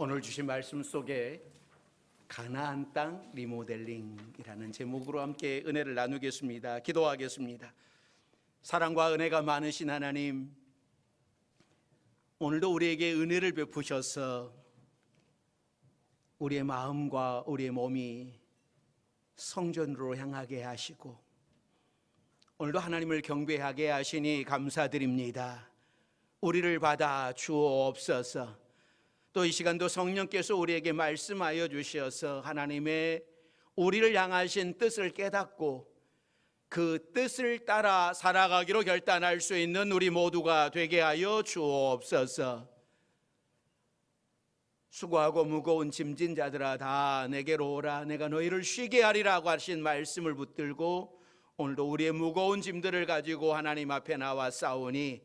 오늘 주신 말씀 속에 가나안 땅 리모델링이라는 제목으로 함께 은혜를 나누겠습니다. 기도하겠습니다. 사랑과 은혜가 많으신 하나님, 오늘도 우리에게 은혜를 베푸셔서 우리의 마음과 우리의 몸이 성전으로 향하게 하시고 오늘도 하나님을 경배하게 하시니 감사드립니다. 우리를 받아 주옵소서. 또 이 시간도 성령께서 우리에게 말씀하여 주셔서 하나님의 우리를 향하신 뜻을 깨닫고 그 뜻을 따라 살아가기로 결단할 수 있는 우리 모두가 되게 하여 주옵소서. 수고하고 무거운 짐진 자들아 다 내게로 오라, 내가 너희를 쉬게 하리라고 하신 말씀을 붙들고 오늘도 우리의 무거운 짐들을 가지고 하나님 앞에 나와 싸우니,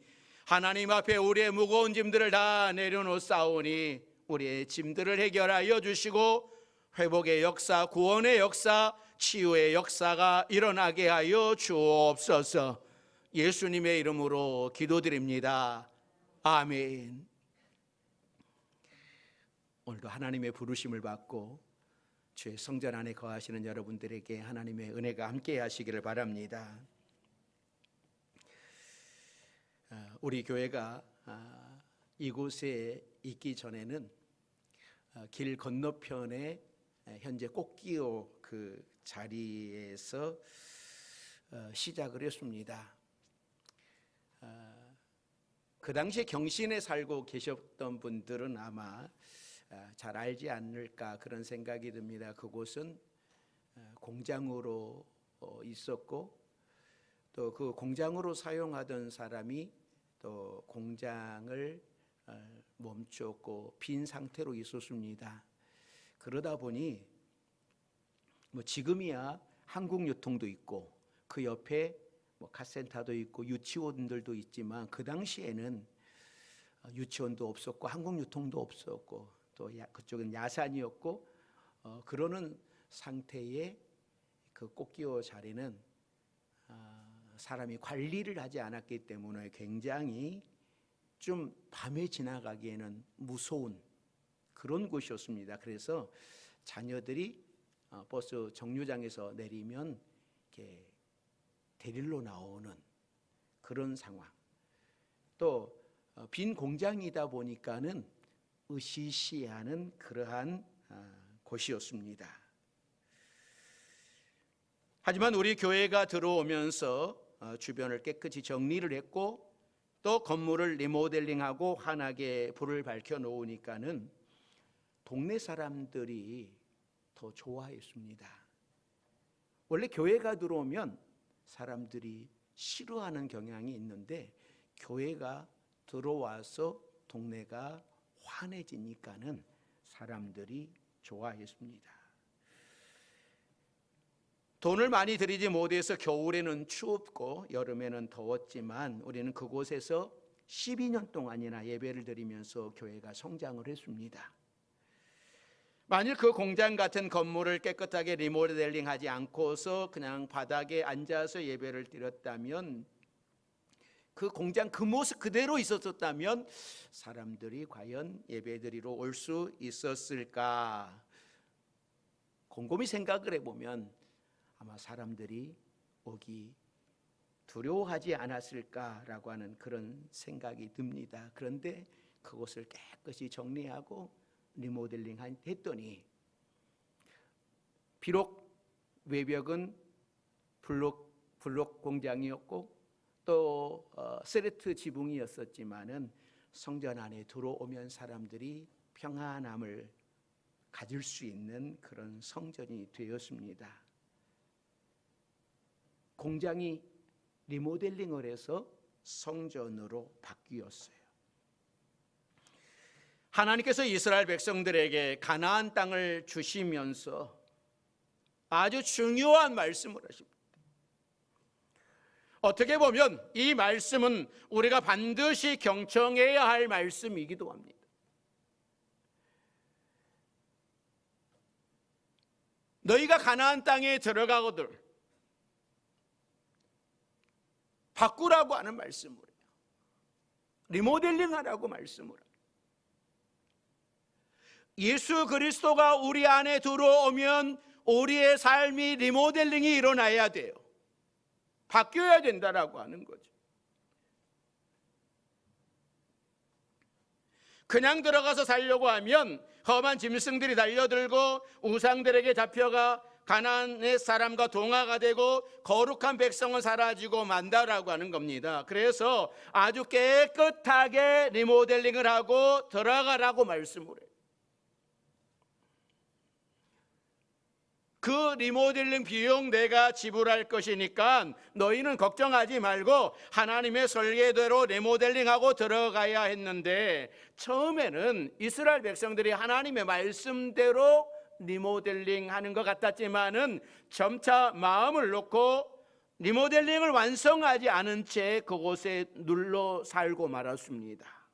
하나님 앞에 우리의 무거운 짐들을 다 내려놓사오니 우리의 짐들을 해결하여 주시고 회복의 역사, 구원의 역사, 치유의 역사가 일어나게 하여 주옵소서. 예수님의 이름으로 기도드립니다. 아멘. 오늘도 하나님의 부르심을 받고 주의 성전 안에 거하시는 여러분들에게 하나님의 은혜가 함께 하시기를 바랍니다. 우리 교회가 이곳에 있기 전에는 길 건너편에 현재 꽃기호 그 자리에서 시작을 했습니다. 그 당시에 경신에 살고 계셨던 분들은 아마 잘 알지 않을까 그런 생각이 듭니다. 그곳은 공장으로 있었고 또 그 공장으로 사용하던 사람이 또 공장을 멈췄고 빈 상태로 있었습니다. 그러다 보니 지금이야 한국유통도 있고 그 옆에 카센터도 있고 유치원들도 있지만 그 당시에는 유치원도 없었고 한국유통도 없었고 또 그쪽은 야산이었고 그러는 상태의 그 꽃기호 자리는 사람이 관리를 하지 않았기 때문에 굉장히 좀 밤에 지나가기에는 무서운 그런 곳이었습니다. 그래서 자녀들이 버스 정류장에서 내리면 이렇게 데리러 나오는 그런 상황. 또 빈 공장이다 보니까는 으시시하는 그러한 곳이었습니다. 하지만 우리 교회가 들어오면서 주변을 깨끗이 정리를 했고 또 건물을 리모델링하고 환하게 불을 밝혀 놓으니까는 동네 사람들이 더 좋아했습니다. 원래 교회가 들어오면 사람들이 싫어하는 경향이 있는데 교회가 들어와서 동네가 환해지니까는 사람들이 좋아했습니다. 돈을 많이 들이지 못해서 겨울에는 추웠고 여름에는 더웠지만 우리는 그곳에서 12년 동안이나 예배를 드리면서 교회가 성장을 했습니다. 만일 그 공장 같은 건물을 깨끗하게 리모델링하지 않고서 그냥 바닥에 앉아서 예배를 드렸다면, 그 공장 그 모습 그대로 있었다면 사람들이 과연 예배 드리러 올 수 있었을까? 곰곰이 생각을 해보면 아마 사람들이 오기 두려워하지 않았을까라고 하는 그런 생각이 듭니다. 그런데 그곳을 깨끗이 정리하고 리모델링 했더니 비록 외벽은 블록 공장이었고 또 세레트 지붕이었었지만은 성전 안에 들어오면 사람들이 평안함을 가질 수 있는 그런 성전이 되었습니다. 공장이 리모델링을 해서 성전으로 바뀌었어요. 하나님께서 이스라엘 백성들에게 가나안 땅을 주시면서 아주 중요한 말씀을 하십니다. 어떻게 보면 이 말씀은 우리가 반드시 경청해야 할 말씀이기도 합니다. 너희가 가나안 땅에 들어가거들 바꾸라고 하는 말씀을 해요. 리모델링 하라고 말씀을 합니다. 예수 그리스도가 우리 안에 들어오면 우리의 삶이 리모델링이 일어나야 돼요. 바뀌어야 된다라고 하는 거죠. 그냥 들어가서 살려고 하면 험한 짐승들이 달려들고 우상들에게 잡혀가 가나안의 사람과 동화가 되고 거룩한 백성은 사라지고 만다라고 하는 겁니다. 그래서 아주 깨끗하게 리모델링을 하고 들어가라고 말씀을 해요. 그 리모델링 비용 내가 지불할 것이니까 너희는 걱정하지 말고 하나님의 설계대로 리모델링하고 들어가야 했는데, 처음에는 이스라엘 백성들이 하나님의 말씀대로 리모델링 하는 것 같았지만은 점차 마음을 놓고 리모델링을 완성하지 않은 채 그곳에 눌러 살고 말았습니다.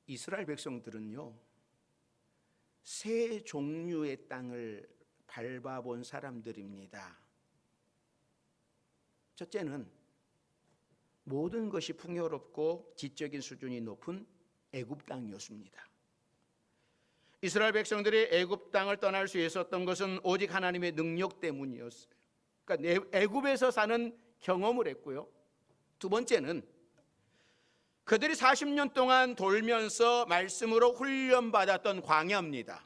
이스라엘 백성들은요, 세 종류의 땅을 밟아본 사람들입니다. 첫째는 모든 것이 풍요롭고 지적인 수준이 높은 애굽 땅이었습니다. 이스라엘 백성들이 애굽 땅을 떠날 수 있었던 것은 오직 하나님의 능력 때문이었어요. 그러니까 애굽에서 사는 경험을 했고요. 두 번째는 그들이 40년 동안 돌면서 말씀으로 훈련받았던 광야입니다.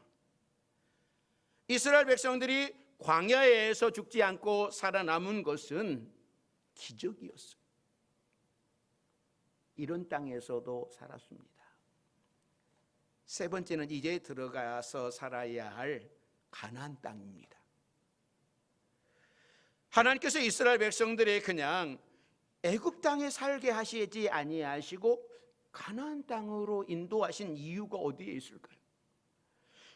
이스라엘 백성들이 광야에서 죽지 않고 살아남은 것은 기적이었어요. 이런 땅에서도 살았습니다. 세 번째는 이제 들어가서 살아야 할 가나안 땅입니다. 하나님께서 이스라엘 백성들이 그냥 애굽 땅에 살게 하시지 아니하시고 가나안 땅으로 인도하신 이유가 어디에 있을까요?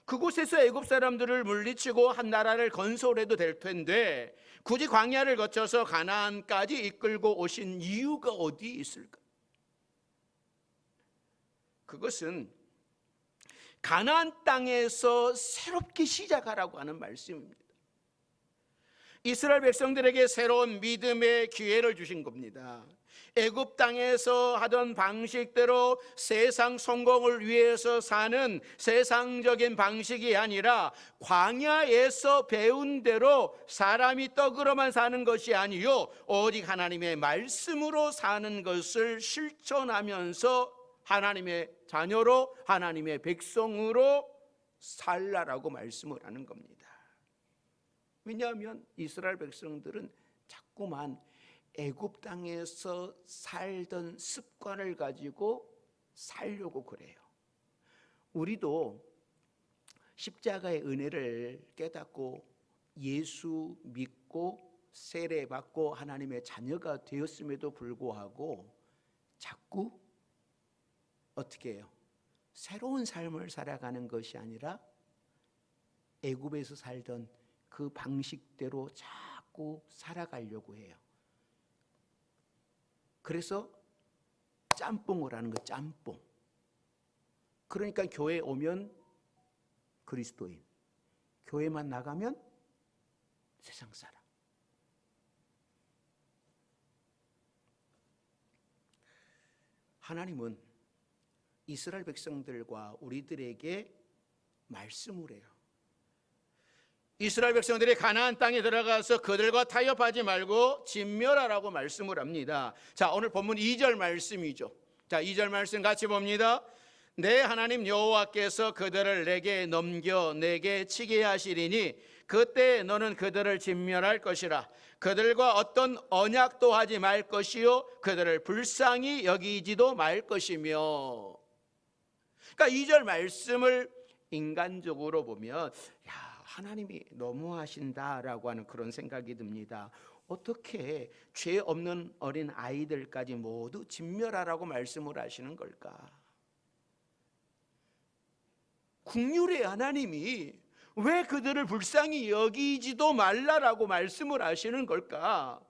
그곳에서 애굽 사람들을 물리치고 한 나라를 건설해도 될 텐데 굳이 광야를 거쳐서 가나안까지 이끌고 오신 이유가 어디에 있을까요? 그것은 가나안 땅에서 새롭게 시작하라고 하는 말씀입니다. 이스라엘 백성들에게 새로운 믿음의 기회를 주신 겁니다. 애굽 땅에서 하던 방식대로 세상 성공을 위해서 사는 세상적인 방식이 아니라 광야에서 배운 대로 사람이 떡으로만 사는 것이 아니요 오직 하나님의 말씀으로 사는 것을 실천하면서 하나님의 자녀로 하나님의 백성으로 살라라고 말씀을 하는 겁니다. 왜냐하면 이스라엘 백성들은 자꾸만 애굽 땅에서 살던 습관을 가지고 살려고 그래요. 우리도 십자가의 은혜를 깨닫고 예수 믿고 세례받고 하나님의 자녀가 되었음에도 불구하고 자꾸 어떻게 해요? 새로운 삶을 살아가는 것이 아니라 애굽에서 살던 그 방식대로 자꾸 살아가려고 해요. 그래서 짬뽕을 하는 거, 짬뽕. 그러니까 교회 오면 그리스도인, 교회만 나가면 세상 사람. 하나님은 이스라엘 백성들과 우리들에게 말씀을 해요. 이스라엘 백성들이 가나안 땅에 들어가서 그들과 타협하지 말고 진멸하라고 말씀을 합니다. 자, 오늘 본문 2절 말씀이죠. 자, 2절 말씀 같이 봅니다. 내 하나님 여호와께서 그들을 내게 넘겨 내게 치게 하시리니 그때 너는 그들을 진멸할 것이라. 그들과 어떤 언약도 하지 말 것이요 그들을 불쌍히 여기지도 말 것이며. 그러니까 2절 말씀을 인간적으로 보면 하나님이 너무하신다라고 하는 그런 생각이 듭니다. 어떻게 죄 없는 어린 아이들까지 모두 진멸하라고 말씀을 하시는 걸까? 긍휼의 하나님이 왜 그들을 불쌍히 여기지도 말라라고 말씀을 하시는 걸까?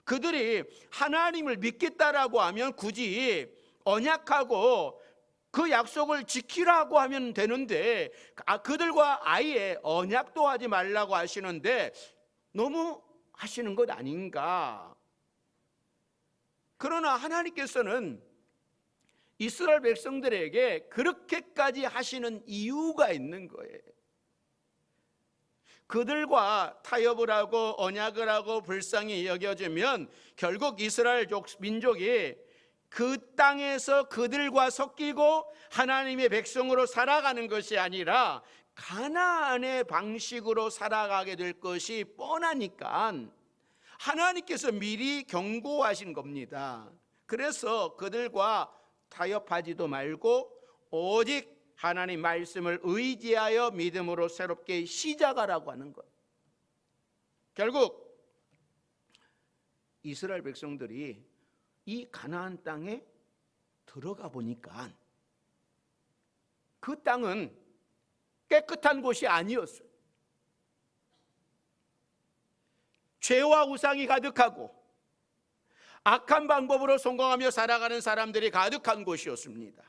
그들이 하나님을 믿겠다라고 하면 굳이 언약하고 그 약속을 지키라고 하면 되는데 그들과 아예 언약도 하지 말라고 하시는데 너무 하시는 것 아닌가? 그러나 하나님께서는 이스라엘 백성들에게 그렇게까지 하시는 이유가 있는 거예요. 그들과 타협을 하고 언약을 하고 불쌍히 여겨주면 결국 이스라엘 민족이 그 땅에서 그들과 섞이고 하나님의 백성으로 살아가는 것이 아니라 가나안의 방식으로 살아가게 될 것이 뻔하니까 하나님께서 미리 경고하신 겁니다. 그래서 그들과 타협하지도 말고 오직 하나님 말씀을 의지하여 믿음으로 새롭게 시작하라고 하는 것. 결국 이스라엘 백성들이 이 가나안 땅에 들어가 보니까 그 땅은 깨끗한 곳이 아니었어요. 죄와 우상이 가득하고 악한 방법으로 성공하며 살아가는 사람들이 가득한 곳이었습니다.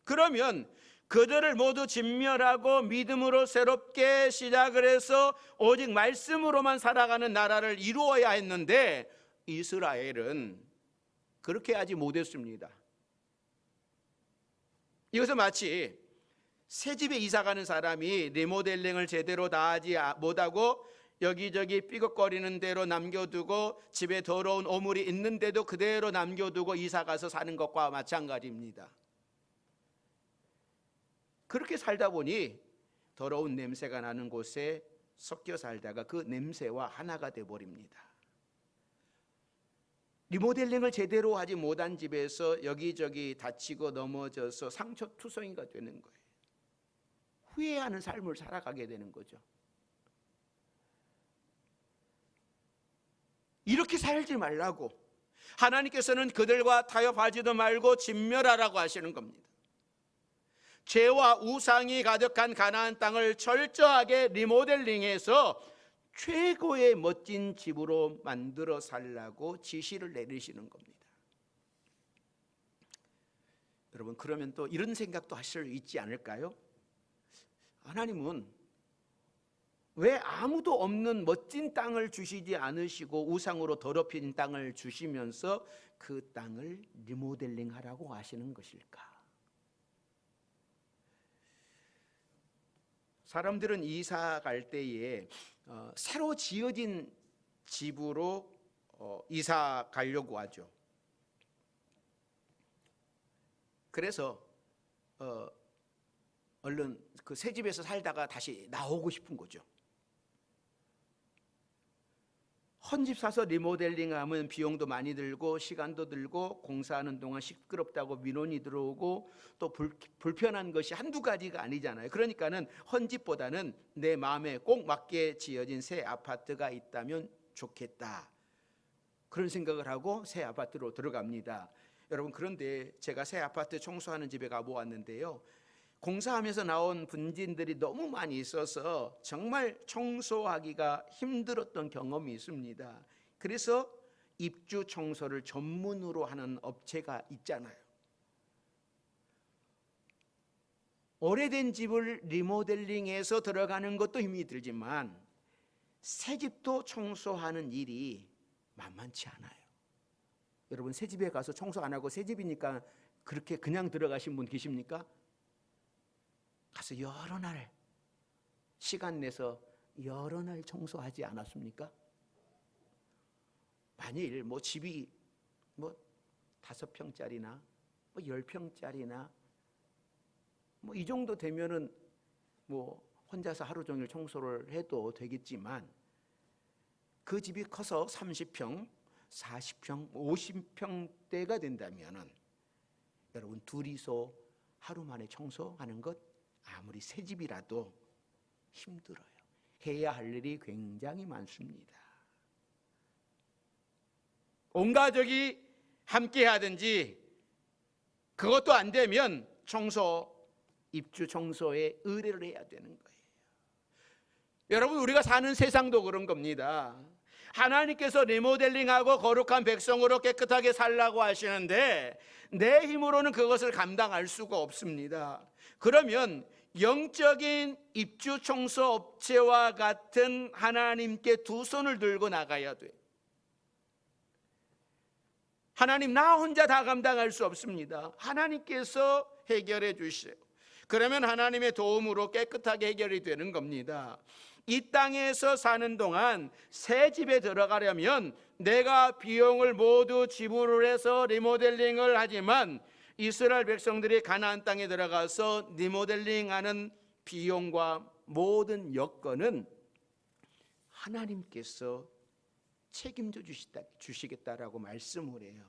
그러면 그들을 모두 진멸하고 믿음으로 새롭게 시작을 해서 오직 말씀으로만 살아가는 나라를 이루어야 했는데 이스라엘은 그렇게 하지 못했습니다. 이것은 마치 새집에 이사가는 사람이 리모델링을 제대로 다 하지 못하고 여기저기 삐걱거리는 대로 남겨두고 집에 더러운 오물이 있는데도 그대로 남겨두고 이사가서 사는 것과 마찬가지입니다. 그렇게 살다 보니 더러운 냄새가 나는 곳에 섞여 살다가 그 냄새와 하나가 되어버립니다. 리모델링을 제대로 하지 못한 집에서 여기저기 다치고 넘어져서 상처투성이가 되는 거예요. 후회하는 삶을 살아가게 되는 거죠. 이렇게 살지 말라고 하나님께서는 그들과 타협하지도 말고 진멸하라고 하시는 겁니다. 죄와 우상이 가득한 가나안 땅을 철저하게 리모델링해서 최고의 멋진 집으로 만들어 살라고 지시를 내리시는 겁니다. 여러분, 그러면 또 이런 생각도 하실 수 있지 않을까요? 하나님은 왜 아무도 없는 멋진 땅을 주시지 않으시고 우상으로 더럽힌 땅을 주시면서 그 땅을 리모델링하라고 하시는 것일까? 사람들은 이사 갈 때에 새로 지어진 집으로 이사 가려고 하죠. 그래서 얼른 그 새 집에서 살다가 다시 나오고 싶은 거죠. 헌집 사서 리모델링하면 비용도 많이 들고 시간도 들고 공사하는 동안 시끄럽다고 민원이 들어오고 또 불편한 것이 한두 가지가 아니잖아요. 그러니까는 헌집보다는 내 마음에 꼭 맞게 지어진 새 아파트가 있다면 좋겠다, 그런 생각을 하고 새 아파트로 들어갑니다. 여러분, 그런데 제가 새 아파트 청소하는 집에 가보았는데요, 공사하면서 나온 분진들이 너무 많이 있어서 정말 청소하기가 힘들었던 경험이 있습니다. 그래서 입주 청소를 전문으로 하는 업체가 있잖아요. 오래된 집을 리모델링해서 들어가는 것도 힘이 들지만 새 집도 청소하는 일이 만만치 않아요. 여러분, 새 집에 가서 청소 안 하고 새 집이니까 그렇게 그냥 들어가신 분 계십니까? 가서 여러 날 시간 내서 여러 날 청소하지 않았습니까? 만일 집이 5평짜리나 10평짜리나 이 정도 되면은 혼자서 하루 종일 청소를 해도 되겠지만 그 집이 커서 30평, 40평, 50평대가 된다면은 여러분, 둘이서 하루 만에 청소하는 것 아무리 새 집이라도 힘들어요. 해야 할 일이 굉장히 많습니다. 온 가족이 함께 하든지 그것도 안 되면 입주 청소에 의뢰를 해야 되는 거예요. 여러분, 우리가 사는 세상도 그런 겁니다. 하나님께서 리모델링하고 거룩한 백성으로 깨끗하게 살라고 하시는데 내 힘으로는 그것을 감당할 수가 없습니다. 그러면 영적인 입주 청소 업체와 같은 하나님께 두 손을 들고 나가야 돼요. 하나님, 나 혼자 다 감당할 수 없습니다. 하나님께서 해결해 주세요. 그러면 하나님의 도움으로 깨끗하게 해결이 되는 겁니다. 이 땅에서 사는 동안 새 집에 들어가려면 내가 비용을 모두 지불을 해서 리모델링을 하지만, 이스라엘 백성들이 가나안 땅에 들어가서 리모델링하는 비용과 모든 여건은 하나님께서 책임져 주시겠다라고 말씀을 해요.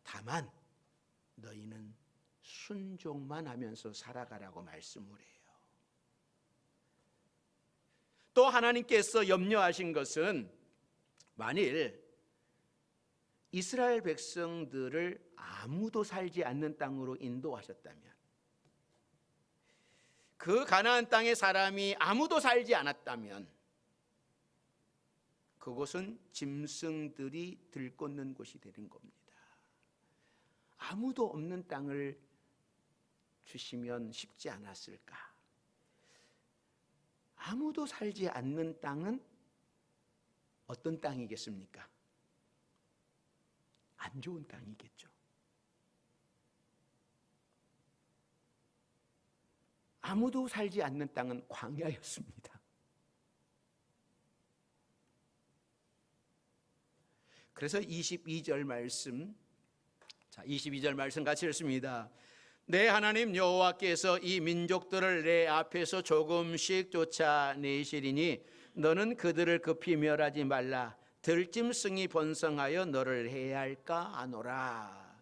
다만 너희는 순종만 하면서 살아가라고 말씀을 해요. 또 하나님께서 염려하신 것은, 만일 이스라엘 백성들을 아무도 살지 않는 땅으로 인도하셨다면, 그 가나안 땅의 사람이 아무도 살지 않았다면, 그곳은 짐승들이 들꽂는 곳이 되는 겁니다. 아무도 없는 땅을 주시면 쉽지 않았을까? 아무도 살지 않는 땅은 어떤 땅이겠습니까? 안 좋은 땅이겠죠. 아무도 살지 않는 땅은 광야였습니다. 그래서 22절 말씀, 22절 말씀 같이 읽습니다. 내 하나님 여호와께서 이 민족들을 내 앞에서 조금씩 쫓아내시리니 너는 그들을 급히 멸하지 말라. 들짐승이 번성하여 너를 해할까 하노라.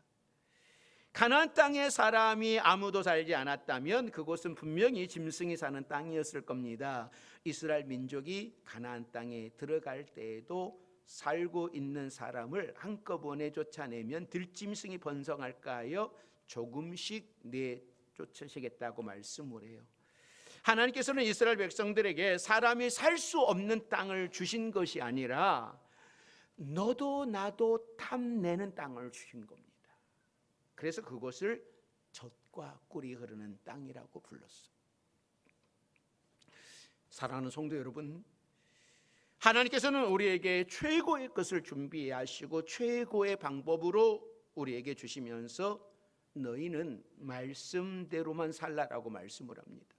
가나안 땅에 사람이 아무도 살지 않았다면 그곳은 분명히 짐승이 사는 땅이었을 겁니다. 이스라엘 민족이 가나안 땅에 들어갈 때에도 살고 있는 사람을 한꺼번에 쫓아내면 들짐승이 번성할까 하여 조금씩 내쫓으시겠다고 말씀을 해요. 하나님께서는 이스라엘 백성들에게 사람이 살 수 없는 땅을 주신 것이 아니라 너도 나도 탐내는 땅을 주신 겁니다. 그래서 그것을 젖과 꿀이 흐르는 땅이라고 불렀어요. 사랑하는 성도 여러분, 하나님께서는 우리에게 최고의 것을 준비하시고 최고의 방법으로 우리에게 주시면서 너희는 말씀대로만 살라라고 말씀을 합니다.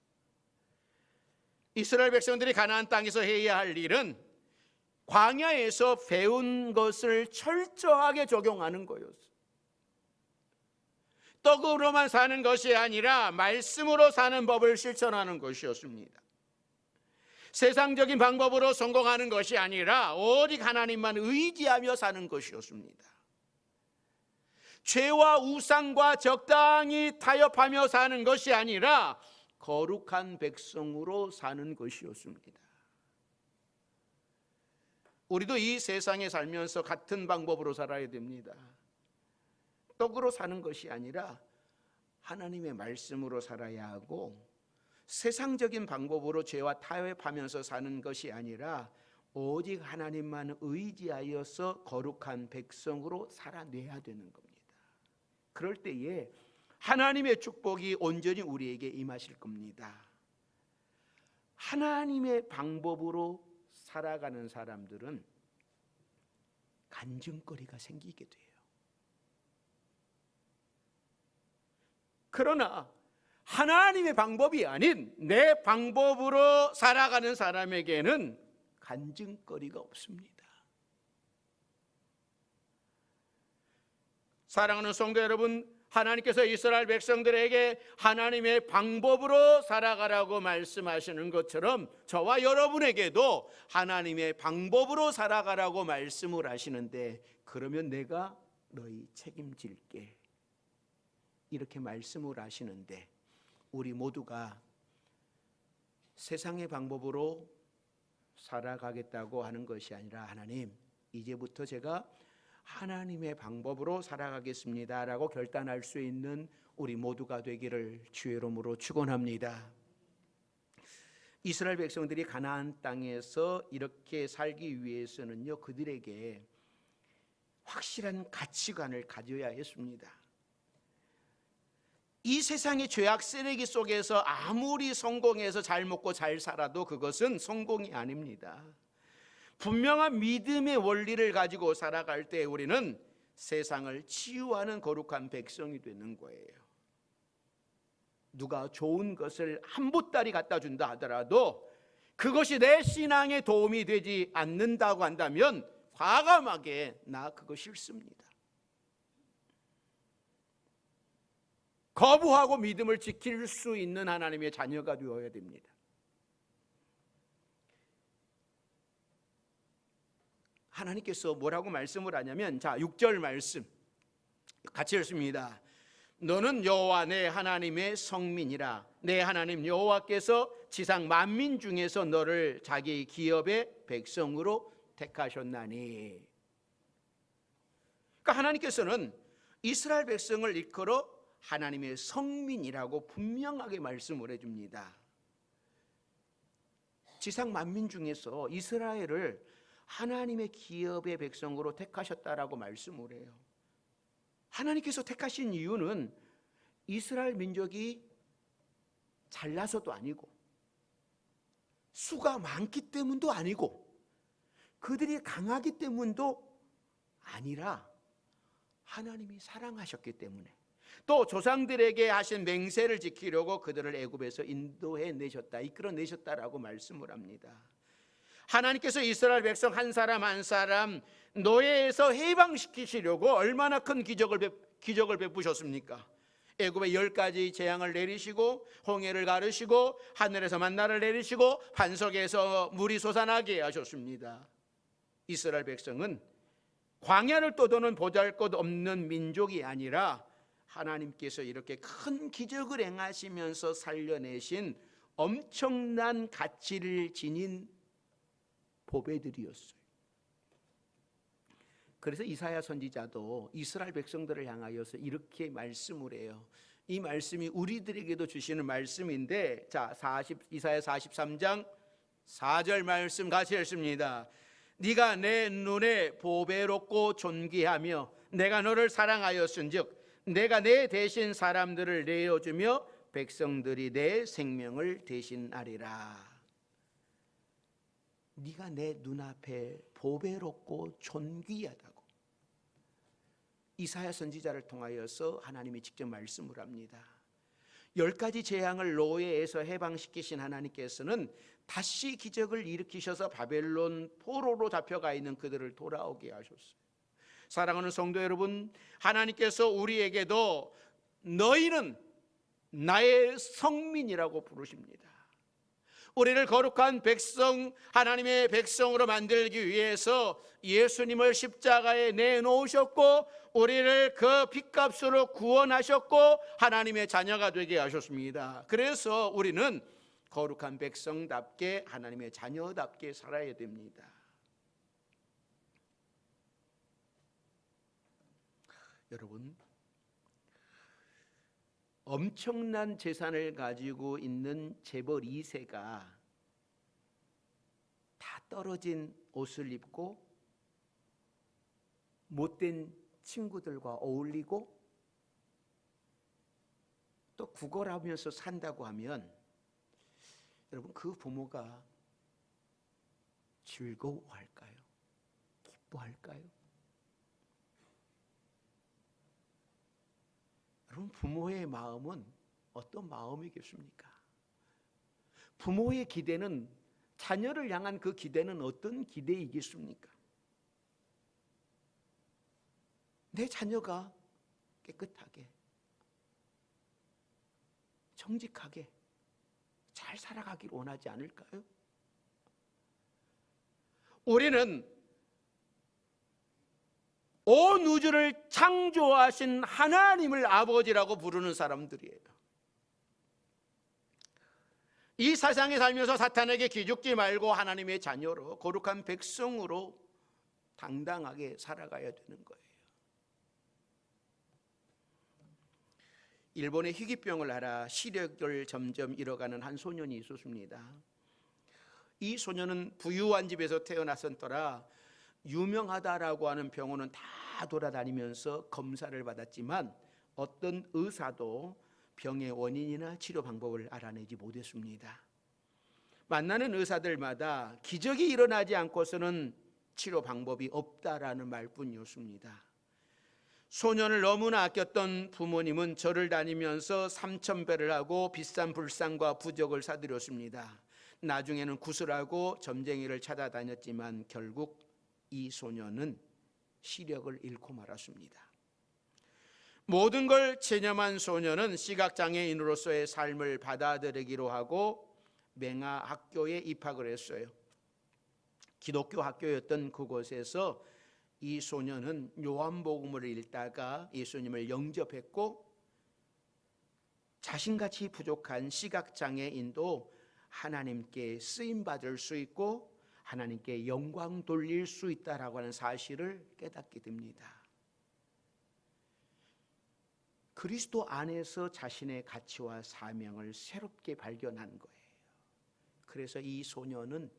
이스라엘 백성들이 가나안 땅에서 해야 할 일은 광야에서 배운 것을 철저하게 적용하는 거였어요. 떡으로만 사는 것이 아니라 말씀으로 사는 법을 실천하는 것이었습니다. 세상적인 방법으로 성공하는 것이 아니라 오직 하나님만 의지하며 사는 것이었습니다. 죄와 우상과 적당히 타협하며 사는 것이 아니라 거룩한 백성으로 사는 것이었습니다. 우리도 이 세상에 살면서 같은 방법으로 살아야 됩니다. 떡으로 사는 것이 아니라 하나님의 말씀으로 살아야 하고, 세상적인 방법으로 죄와 타협하면서 사는 것이 아니라 오직 하나님만 의지하여서 거룩한 백성으로 살아내야 되는 겁니다. 그럴 때에 하나님의 축복이 온전히 우리에게 임하실 겁니다. 하나님의 방법으로 살아가는 사람들은 간증거리가 생기게 돼요. 그러나 하나님의 방법이 아닌 내 방법으로 살아가는 사람에게는 간증거리가 없습니다. 사랑하는 성도 여러분, 하나님께서 이스라엘 백성들에게 하나님의 방법으로 살아가라고 말씀하시는 것처럼 저와 여러분에게도 하나님의 방법으로 살아가라고 말씀을 하시는데, 그러면 내가 너희 책임질게 이렇게 말씀을 하시는데, 우리 모두가 세상의 방법으로 살아가겠다고 하는 것이 아니라, 하나님, 이제부터 제가 하나님의 방법으로 살아가겠습니다 라고 결단할 수 있는 우리 모두가 되기를 주의 이름으로 축원합니다. 이스라엘 백성들이 가나안 땅에서 이렇게 살기 위해서는요, 그들에게 확실한 가치관을 가져야 했습니다. 이 세상의 죄악 쓰레기 속에서 아무리 성공해서 잘 먹고 잘 살아도 그것은 성공이 아닙니다. 분명한 믿음의 원리를 가지고 살아갈 때 우리는 세상을 치유하는 거룩한 백성이 되는 거예요. 누가 좋은 것을 한 보따리 갖다 준다 하더라도 그것이 내 신앙에 도움이 되지 않는다고 한다면 과감하게 나 그거 싫습니다. 거부하고 믿음을 지킬 수 있는 하나님의 자녀가 되어야 됩니다. 하나님께서 뭐라고 말씀을 하냐면, 자 6절 말씀 같이 읽습니다. 너는 여호와 내 하나님의 성민이라. 내 하나님 여호와께서 지상 만민 중에서 너를 자기 기업의 백성으로 택하셨나니. 그러니까 하나님께서는 이스라엘 백성을 일컬어 하나님의 성민이라고 분명하게 말씀을 해줍니다. 지상 만민 중에서 이스라엘을 하나님의 기업의 백성으로 택하셨다라고 말씀을 해요. 하나님께서 택하신 이유는 이스라엘 민족이 잘나서도 아니고 수가 많기 때문도 아니고 그들이 강하기 때문도 아니라 하나님이 사랑하셨기 때문에, 또 조상들에게 하신 맹세를 지키려고 그들을 애굽에서 인도해 내셨다, 이끌어 내셨다라고 말씀을 합니다. 하나님께서 이스라엘 백성 한 사람 한 사람 노예에서 해방시키시려고 얼마나 큰 기적을 베푸셨습니까? 애굽에 10가지 재앙을 내리시고 홍해를 가르시고 하늘에서 만나를 내리시고 반석에서 물이 솟아나게 하셨습니다. 이스라엘 백성은 광야를 떠도는 보잘것없는 민족이 아니라 하나님께서 이렇게 큰 기적을 행하시면서 살려내신 엄청난 가치를 지닌 보배들이었어요. 그래서 이사야 선지자도 이스라엘 백성들을 향하여서 이렇게 말씀을 해요. 이 말씀이 우리들에게도 주시는 말씀인데, 자 이사야 43장 4절 말씀 같이 읽습니다. 네가 내 눈에 보배롭고 존귀하며 내가 너를 사랑하였은즉 내가 내 대신 사람들을 내어주며 백성들이 내 생명을 대신하리라. 네가 내 눈앞에 보배롭고 존귀하다고 이사야 선지자를 통하여서 하나님이 직접 말씀을 합니다. 10가지 재앙을 노예에서 해방시키신 하나님께서는 다시 기적을 일으키셔서 바벨론 포로로 잡혀가 있는 그들을 돌아오게 하셨어요. 사랑하는 성도 여러분, 하나님께서 우리에게도 너희는 나의 성민이라고 부르십니다. 우리를 거룩한 백성, 하나님의 백성으로 만들기 위해서 예수님을 십자가에 내놓으셨고 우리를 그 핏값으로 구원하셨고 하나님의 자녀가 되게 하셨습니다. 그래서 우리는 거룩한 백성답게 하나님의 자녀답게 살아야 됩니다. 여러분, 엄청난 재산을 가지고 있는 재벌 2세가 다 떨어진 옷을 입고 못된 친구들과 어울리고 또 구걸하면서 산다고 하면 여러분, 그 부모가 즐거워할까요? 기뻐할까요? 여러분, 부모의 마음은 어떤 마음이겠습니까? 부모의 기대는, 자녀를 향한 그 기대는 어떤 기대이겠습니까? 내 자녀가 깨끗하게, 정직하게 잘 살아가길 원하지 않을까요? 우리는 온 우주를 창조하신 하나님을 아버지라고 부르는 사람들이에요. 이 세상에 살면서 사탄에게 기죽지 말고 하나님의 자녀로, 거룩한 백성으로 당당하게 살아가야 되는 거예요. 일본에 희귀병을 앓아 시력을 점점 잃어가는 한 소년이 있었습니다. 이 소년은 부유한 집에서 태어났던 터라 유명하다라고 하는 병원은 다 돌아다니면서 검사를 받았지만 어떤 의사도 병의 원인이나 치료 방법을 알아내지 못했습니다. 만나는 의사들마다 기적이 일어나지 않고서는 치료 방법이 없다라는 말뿐이었습니다. 소년을 너무나 아꼈던 부모님은 절을 다니면서 3,000배를 하고 비싼 불상과 부적을 사들였습니다. 나중에는 구슬하고 점쟁이를 찾아다녔지만 결국 이 소년은 시력을 잃고 말았습니다. 모든 걸 체념한 소년은 시각장애인으로서의 삶을 받아들이기로 하고 맹아 학교에 입학을 했어요. 기독교 학교였던 그곳에서 이 소년은 요한복음을 읽다가 예수님을 영접했고, 자신같이 부족한 시각장애인도 하나님께 쓰임받을 수 있고 하나님께 영광 돌릴 수 있다라고 하는 사실을 깨닫게 됩니다. 그리스도 안에서 자신의 가치와 사명을 새롭게 발견한 거예요. 그래서 이 소년은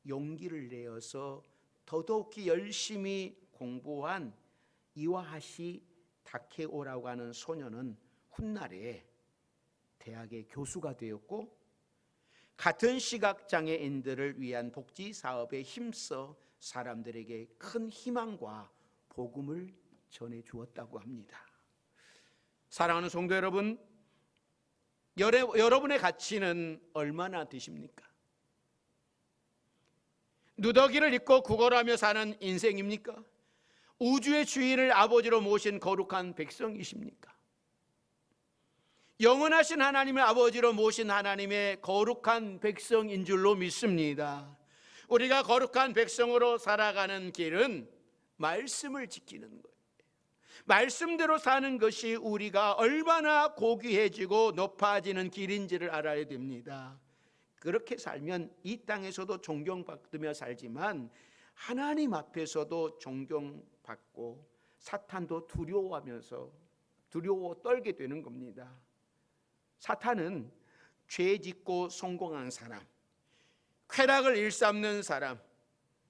용기를 내어서 더더욱이 열심히 공부한 이와하시 다케오라고 하는 소년은 훗날에 대학의 교수가 되었고, 같은 시각장애인들을 위한 복지 사업에 힘써 사람들에게 큰 희망과 복음을 전해 주었다고 합니다. 사랑하는 성도 여러분, 여러분의 가치는 얼마나 되십니까? 누더기를 입고 구걸하며 사는 인생입니까? 우주의 주인을 아버지로 모신 거룩한 백성이십니까? 영원하신 하나님을 아버지로 모신 하나님의 거룩한 백성인 줄로 믿습니다. 우리가 거룩한 백성으로 살아가는 길은 말씀을 지키는 거예요. 말씀대로 사는 것이 우리가 얼마나 고귀해지고 높아지는 길인지를 알아야 됩니다. 그렇게 살면 이 땅에서도 존경받으며 살지만 하나님 앞에서도 존경받고 사탄도 두려워 떨게 되는 겁니다. 사탄은 죄 짓고 성공한 사람, 쾌락을 일삼는 사람,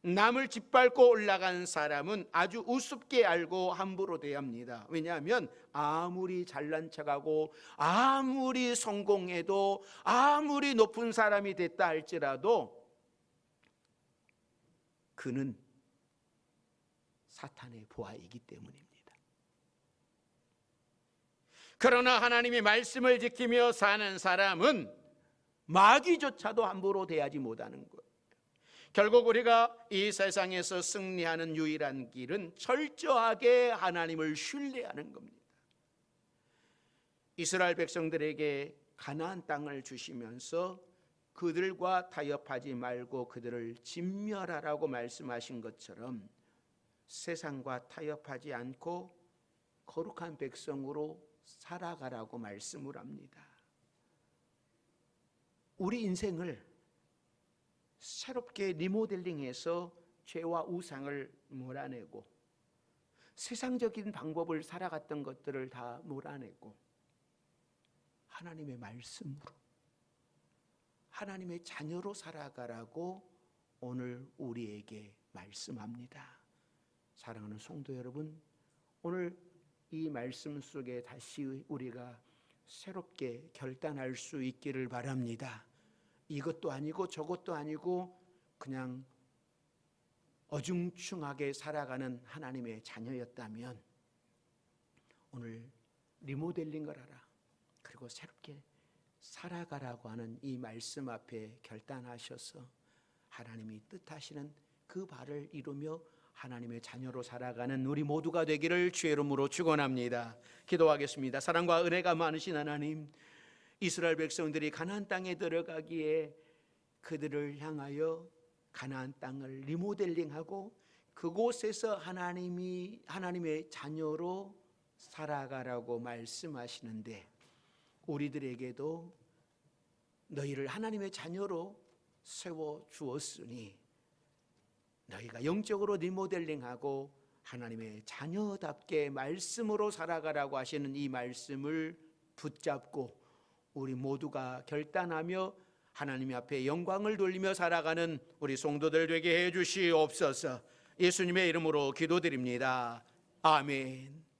남을 짓밟고 올라간 사람은 아주 우습게 알고 함부로 대합니다. 왜냐하면 아무리 잘난 척하고 아무리 성공해도 아무리 높은 사람이 됐다 할지라도 그는 사탄의 보아이기 때문입니다. 그러나 하나님의 말씀을 지키며 사는 사람은 마귀조차도 함부로 대하지 못하는 거예요. 결국 우리가 이 세상에서 승리하는 유일한 길은 철저하게 하나님을 신뢰하는 겁니다. 이스라엘 백성들에게 가나안 땅을 주시면서 그들과 타협하지 말고 그들을 진멸하라고 말씀하신 것처럼 세상과 타협하지 않고 거룩한 백성으로 살아가라고 말씀을 합니다. 우리 인생을 새롭게 리모델링해서 죄와 우상을 몰아내고 세상적인 방법을 살아갔던 것들을 다 몰아내고 하나님의 말씀으로 하나님의 자녀로 살아가라고 오늘 우리에게 말씀합니다. 사랑하는 성도 여러분, 오늘 이 말씀 속에 다시 우리가 새롭게 결단할 수 있기를 바랍니다. 이것도 아니고 저것도 아니고 그냥 어중충하게 살아가는 하나님의 자녀였다면 오늘 리모델링을 하라, 그리고 새롭게 살아가라고 하는 이 말씀 앞에 결단하셔서 하나님이 뜻하시는 그 바를 이루며 하나님의 자녀로 살아가는 우리 모두가 되기를 주의 이름으로 축원합니다. 기도하겠습니다. 사랑과 은혜가 많으신 하나님, 이스라엘 백성들이 가나안 땅에 들어가기에 그들을 향하여 가나안 땅을 리모델링하고 그곳에서 하나님의 자녀로 살아가라고 말씀하시는데, 우리들에게도 너희를 하나님의 자녀로 세워 주었으니 너희가 영적으로 리모델링하고 하나님의 자녀답게 말씀으로 살아가라고 하시는 이 말씀을 붙잡고 우리 모두가 결단하며 하나님 앞에 영광을 돌리며 살아가는 우리 성도들 되게 해 주시옵소서. 예수님의 이름으로 기도드립니다. 아멘.